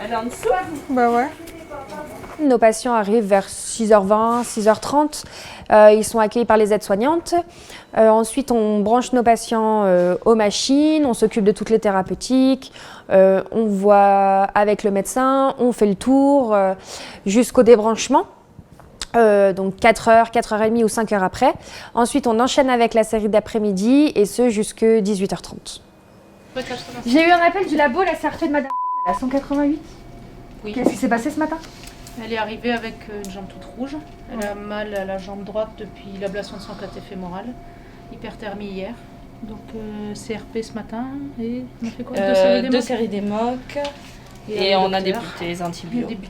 Elle est en dessous? Bah ouais. Nos patients arrivent vers 6h20, 6h30. Ils sont accueillis par les aides-soignantes. Ensuite, on branche nos patients aux machines, on s'occupe de toutes les thérapeutiques, on voit avec le médecin, on fait le tour jusqu'au débranchement. Donc 4h, 4h30 ou 5h après. Ensuite, on enchaîne avec la série d'après-midi et ce jusqu'à 18h30. J'ai eu un appel du labo, la CRT de madame. Elle a 188. Oui. Qu'est-ce qui s'est passé ce matin? Elle est arrivée avec une jambe toute rouge. Elle a mal à la jambe droite depuis l'ablation de son côté fémoral. Hyperthermie hier. Donc CRP ce matin. Et on a fait quoi? Deux séries d'émoc. Et on a débuté les antibiotiques.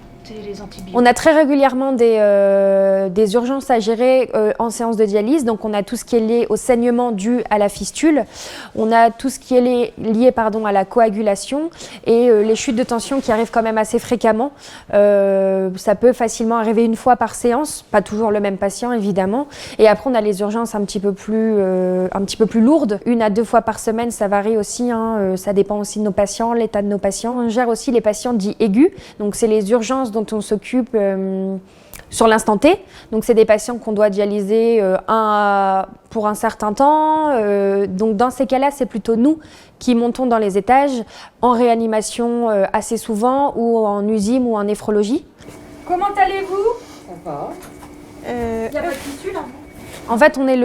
On a très régulièrement des urgences à gérer en séance de dialyse. Donc, on a tout ce qui est lié au saignement dû à la fistule. On a tout ce qui est lié à la coagulation et les chutes de tension qui arrivent quand même assez fréquemment. Ça peut facilement arriver une fois par séance, pas toujours le même patient évidemment. Et après, on a les urgences un petit peu plus lourdes. 1 à 2 fois par semaine, ça varie aussi. Ça dépend aussi de nos patients, l'état de nos patients. On gère aussi les patients dits aigus. Donc, c'est les urgences dont on s'occupe sur l'instant T. Donc, c'est des patients qu'on doit dialyser pour un certain temps. Donc, dans ces cas-là, c'est plutôt nous qui montons dans les étages en réanimation assez souvent ou en USIM ou en néphrologie. Comment allez-vous? Ça va. Il y a pas de fistule, hein? En fait, on est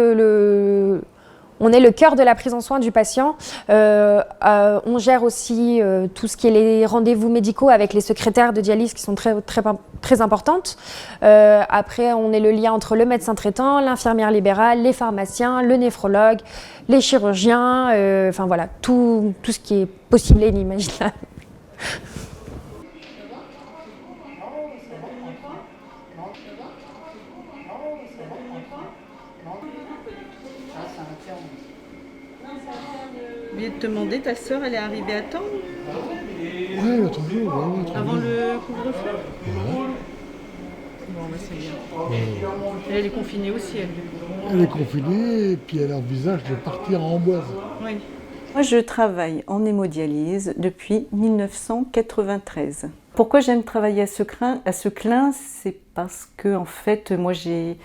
le cœur de la prise en soin du patient. On gère aussi tout ce qui est les rendez-vous médicaux avec les secrétaires de dialyse qui sont très importantes. Après, on est le lien entre le médecin traitant, l'infirmière libérale, les pharmaciens, le néphrologue, les chirurgiens, enfin voilà, tout ce qui est possible et inimaginable. J'ai oublié de te demander, ta sœur, elle est arrivée à temps? Oui, toujours. Avant le couvre-feu? Ouais. Bon, bah c'est bien. Et elle est confinée aussi, elle. Elle est confinée et puis elle envisage de partir en Amboise. Oui. Moi, je travaille en hémodialyse depuis 1993. Pourquoi j'aime travailler à Seclin, c'est parce que, en fait, moi, j'ai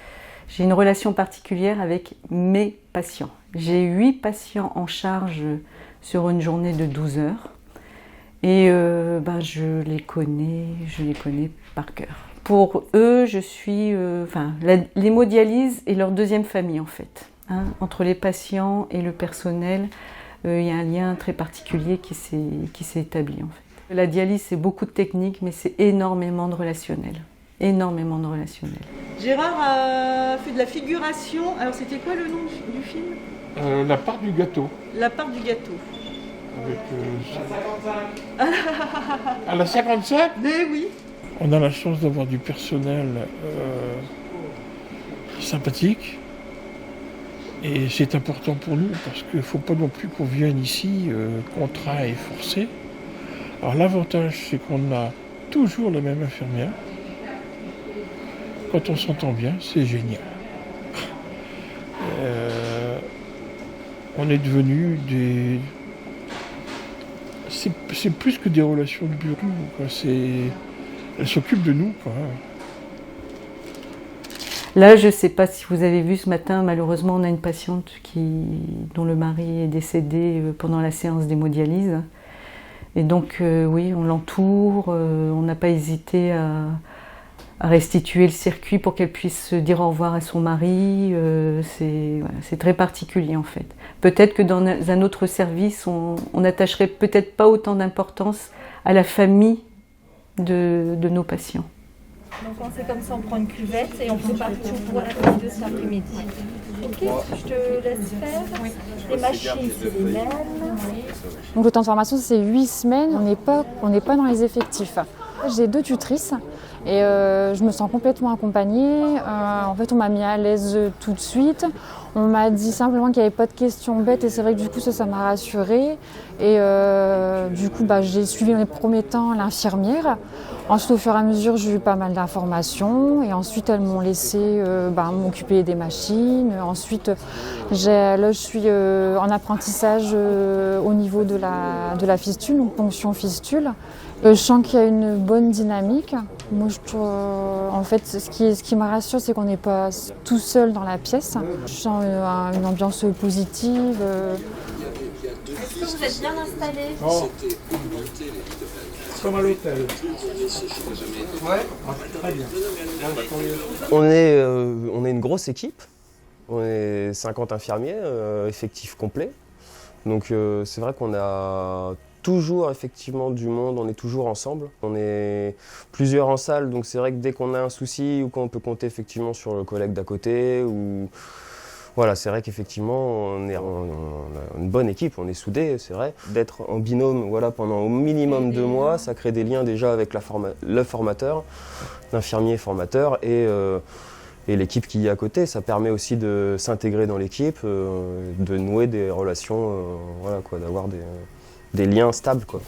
une relation particulière avec mes patients. J'ai 8 patients en charge sur une journée de 12 heures. Et je les connais par cœur. Pour eux, je suis... l'hémodialyse est leur deuxième famille, en fait. Entre les patients et le personnel, il y a un lien très particulier qui s'est établi, en fait. La dialyse, c'est beaucoup de technique, mais c'est énormément de relationnel. Énormément de relationnel. Gérard a fait de la figuration. Alors, c'était quoi le nom du film? La part du gâteau. La part du gâteau. Avec, à la 55? Mais oui. On a la chance d'avoir du personnel sympathique. Et c'est important pour nous parce qu'il ne faut pas non plus qu'on vienne ici contraint et forcé. Alors l'avantage, c'est qu'on a toujours la même infirmière. Quand on s'entend bien, c'est génial. On est devenus des... C'est plus que des relations de bureau, quoi. Elle s'occupe de nous, quoi. Là, je ne sais pas si vous avez vu ce matin, malheureusement, on a une patiente dont le mari est décédé pendant la séance d'hémodialyse. Et donc, oui, on l'entoure, on n'a pas hésité à restituer le circuit pour qu'elle puisse dire au revoir à son mari. C'est très particulier, en fait. Peut-être que dans un autre service, on n'attacherait peut-être pas autant d'importance à la famille de nos patients. Donc on fait comme ça, on prend une cuvette et on prépare tout pour la fête de cet après-midi. Ok, je te laisse faire. Oui. Les machines, c'est les mêmes. Donc le temps de formation, c'est 8 semaines. On n'est pas dans les effectifs. J'ai 2 tutrices et je me sens complètement accompagnée. En fait, on m'a mis à l'aise tout de suite. On m'a dit simplement qu'il n'y avait pas de questions bêtes et c'est vrai que du coup ça m'a rassurée. Et du coup j'ai suivi dans les premiers temps l'infirmière. Ensuite au fur et à mesure j'ai eu pas mal d'informations et ensuite elles m'ont laissé m'occuper des machines. Ensuite là je suis en apprentissage au niveau de la fistule, donc ponction fistule. Je sens qu'il y a une bonne dynamique. Moi, en fait, ce qui me rassure, c'est qu'on n'est pas tout seul dans la pièce. Je sens une ambiance positive. Est-ce que vous êtes bien installés? Comme à l'hôtel. Ouais, très bien. On est une grosse équipe. On est 50 infirmiers, effectif complet. Donc c'est vrai qu'on a toujours effectivement du monde, on est toujours ensemble. On est plusieurs en salle, donc c'est vrai que dès qu'on a un souci ou qu'on peut compter effectivement sur le collègue d'à côté, ou voilà, c'est vrai qu'effectivement on a une bonne équipe, on est soudés, c'est vrai. D'être en binôme pendant au minimum 2 mois, ça crée des liens déjà avec le formateur, l'infirmier formateur et l'équipe qui est à côté. Ça permet aussi de s'intégrer dans l'équipe, de nouer des relations, d'avoir des liens stables, quoi.